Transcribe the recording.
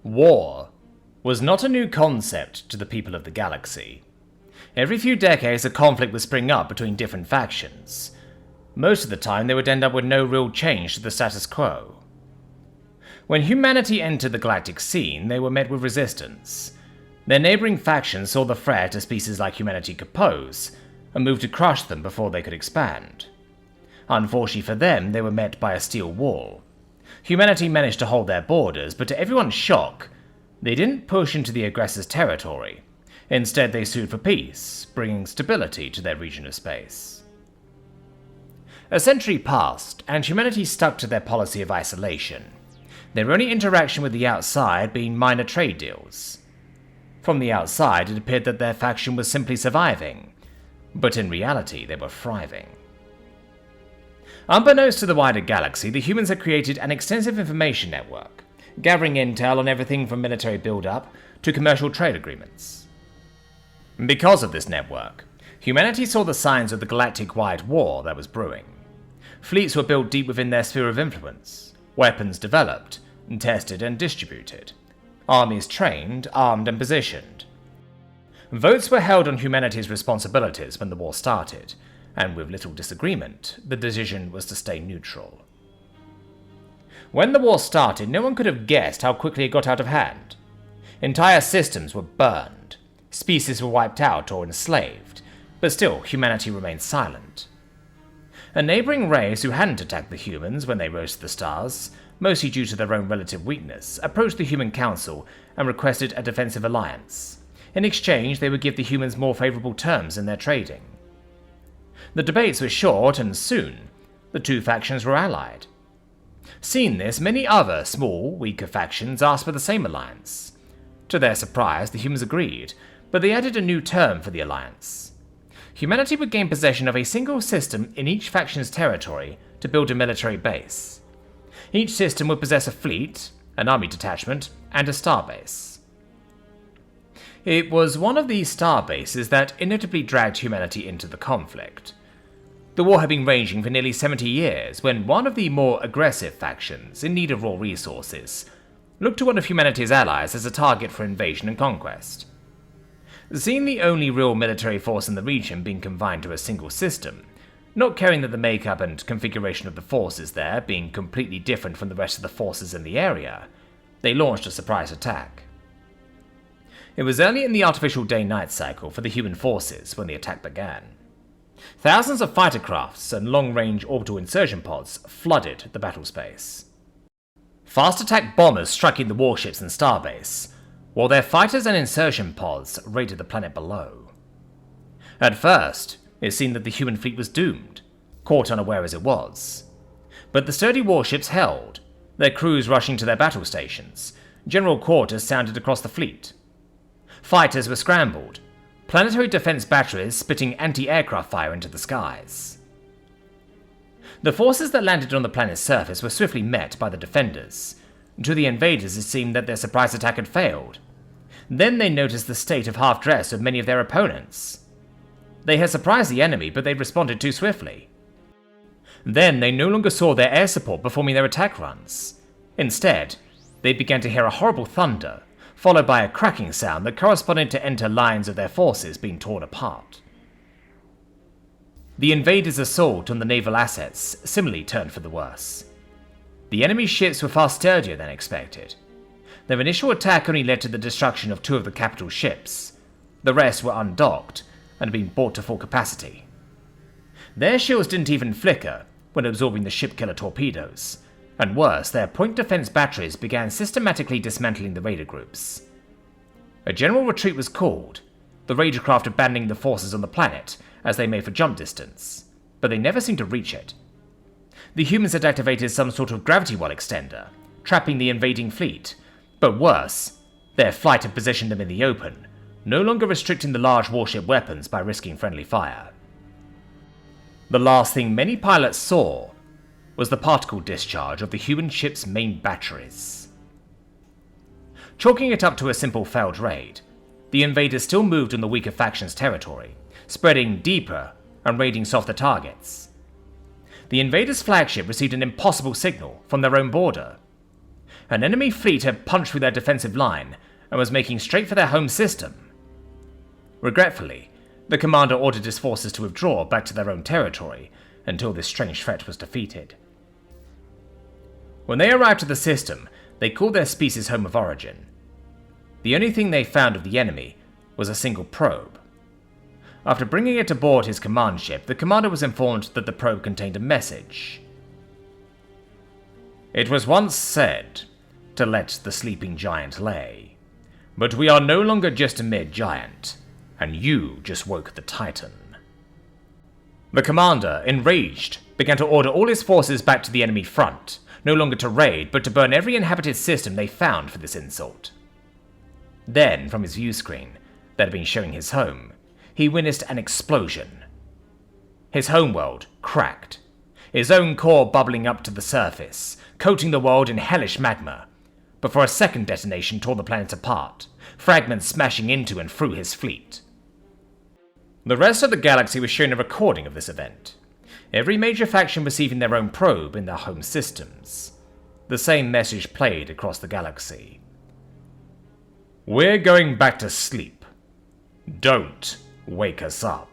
War was not a new concept to the people of the galaxy. Every few decades a conflict would spring up between different factions. Most of the time they would end up with no real change to the status quo. When humanity entered the galactic scene, they were met with resistance. Their neighboring factions saw the threat a species like humanity could pose, and moved to crush them before they could expand. Unfortunately for them, they were met by a steel wall. Humanity managed to hold their borders, but to everyone's shock, they didn't push into the aggressor's territory. Instead, they sued for peace, bringing stability to their region of space. A century passed, and humanity stuck to their policy of isolation, their only interaction with the outside being minor trade deals. From the outside, it appeared that their faction was simply surviving, but in reality, they were thriving. Unbeknownst to the wider galaxy, the humans had created an extensive information network, gathering intel on everything from military build-up to commercial trade agreements. Because of this network, humanity saw the signs of the galactic-wide war that was brewing. Fleets were built deep within their sphere of influence, weapons developed, tested and distributed, armies trained, armed and positioned. Votes were held on humanity's responsibilities when the war started, and with little disagreement, the decision was to stay neutral. When the war started, no one could have guessed how quickly it got out of hand. Entire systems were burned, species were wiped out or enslaved, but still humanity remained silent. A neighboring race who hadn't attacked the humans when they rose to the stars, mostly due to their own relative weakness, approached the Human Council and requested a defensive alliance. In exchange, they would give the humans more favorable terms in their trading. The debates were short, and soon, the two factions were allied. Seeing this, many other small, weaker factions asked for the same alliance. To their surprise, the humans agreed, but they added a new term for the alliance. Humanity would gain possession of a single system in each faction's territory to build a military base. Each system would possess a fleet, an army detachment, and a starbase. It was one of these starbases that inevitably dragged humanity into the conflict. The war had been raging for nearly 70 years when one of the more aggressive factions, in need of raw resources, looked to one of humanity's allies as a target for invasion and conquest. Seeing the only real military force in the region being confined to a single system, not caring that the makeup and configuration of the forces there being completely different from the rest of the forces in the area, they launched a surprise attack. It was early in the artificial day-night cycle for the human forces when the attack began. Thousands of fighter crafts and long-range orbital insertion pods flooded the battle space. Fast attack bombers striking the warships and starbase, while their fighters and insertion pods raided the planet below. At first, it seemed that the human fleet was doomed, caught unaware as it was. But the sturdy warships held, their crews rushing to their battle stations. General quarters sounded across the fleet. Fighters were scrambled, planetary defense batteries spitting anti-aircraft fire into the skies. The forces that landed on the planet's surface were swiftly met by the defenders. To the invaders, it seemed that their surprise attack had failed. Then they noticed the state of half-dress of many of their opponents. They had surprised the enemy, but they'd responded too swiftly. Then they no longer saw their air support performing their attack runs. Instead, they began to hear a horrible thunder, followed by a cracking sound that corresponded to enter lines of their forces being torn apart. The invaders' assault on the naval assets similarly turned for the worse. The enemy ships were far sturdier than expected. Their initial attack only led to the destruction of 2 of the capital ships. The rest were undocked and had been brought to full capacity. Their shields didn't even flicker when absorbing the ship-killer torpedoes, and worse, their point defense batteries began systematically dismantling the raider groups. A general retreat was called, the raider craft abandoning the forces on the planet as they made for jump distance, but they never seemed to reach it. The humans had activated some sort of gravity well extender, trapping the invading fleet, but worse, their flight had positioned them in the open, no longer restricting the large warship weapons by risking friendly fire. The last thing many pilots saw was the particle discharge of the human ship's main batteries. Chalking it up to a simple failed raid, the invaders still moved on the weaker faction's territory, spreading deeper and raiding softer targets. The invaders' flagship received an impossible signal from their own border. An enemy fleet had punched through their defensive line and was making straight for their home system. Regretfully, the commander ordered his forces to withdraw back to their own territory until this strange threat was defeated. When they arrived at the system, they called their species home of origin. The only thing they found of the enemy was a single probe. After bringing it aboard his command ship, the commander was informed that the probe contained a message. "It was once said to let the sleeping giant lay, but we are no longer just a mere giant, and you just woke the Titan." The commander, enraged, began to order all his forces back to the enemy front, no longer to raid, but to burn every inhabited system they found for this insult. Then, from his view screen, that had been showing his home, he witnessed an explosion. His homeworld cracked, his own core bubbling up to the surface, coating the world in hellish magma, before a second detonation tore the planet apart, fragments smashing into and through his fleet. The rest of the galaxy was shown a recording of this event, every major faction receiving their own probe in their home systems. The same message played across the galaxy. "We're going back to sleep. Don't wake us up."